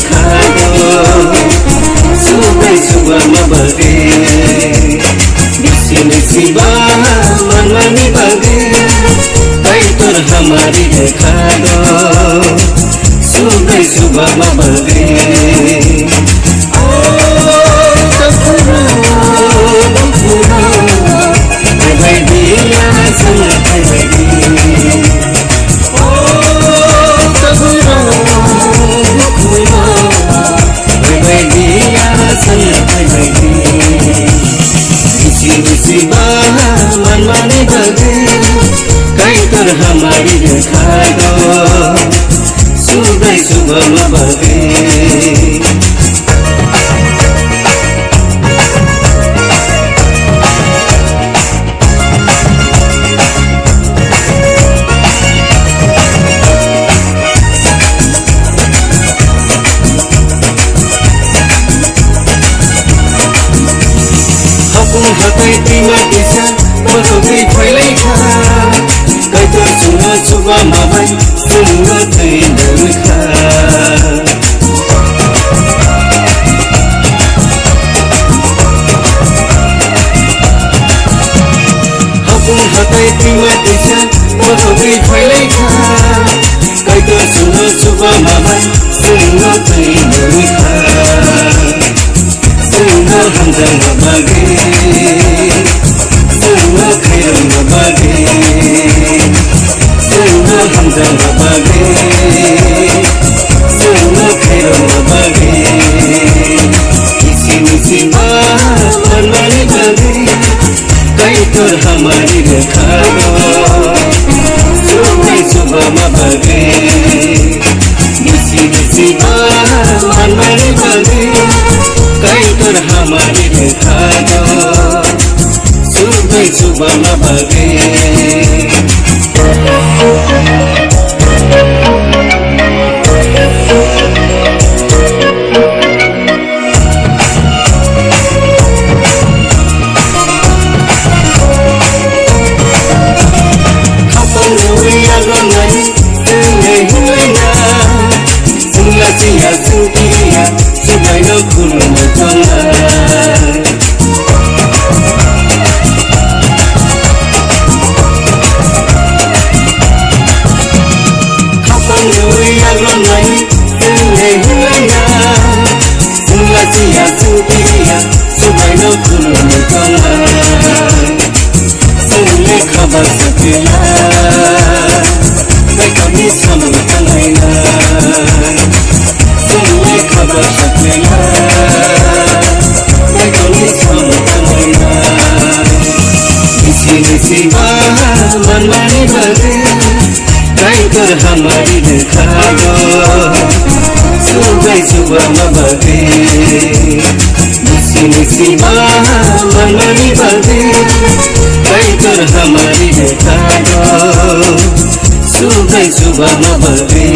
खादो सुबै सुबहमा बगे BC BC मनमानी बगे कई तोर हमारी खादो सुबै सुबहमा बगे मनमानी बगे कई तोर हमारी खादो सुबै सुबहमा बगे हकै तिमा दिशा बसोकै फैलै खा कई तोर सुनो सुबहमा भाइ सुनो छैन खा हकै तिमा दिशा बसोकै फैलै खा कई तोर सुनो सुबहमा भाइ सुनो छैन खा सुनो हन्जमा बगे सुनो खैरमा बगे सुनो हन्जमा बगे सुनो खैरमा बगे मिसी मिसी मनमानी बगे कई तोर हमारी खादो सुबै सुबहमा बगे मिसी मिसी मनमानी बगे कई तोर हमारी खादो सुबै सुबहमा बगे खबर सकेला मैं कभी समझ नहीं सुनले खबर सकेला मैं कभी समझ नहीं इसी इसी मनमानी बगे कई तोर हमारी खादो सुबै सुबहमा बगे मिसी मिसी मनमानी बगे कई तोर हमारी खादो सुबै सुबहमा बगे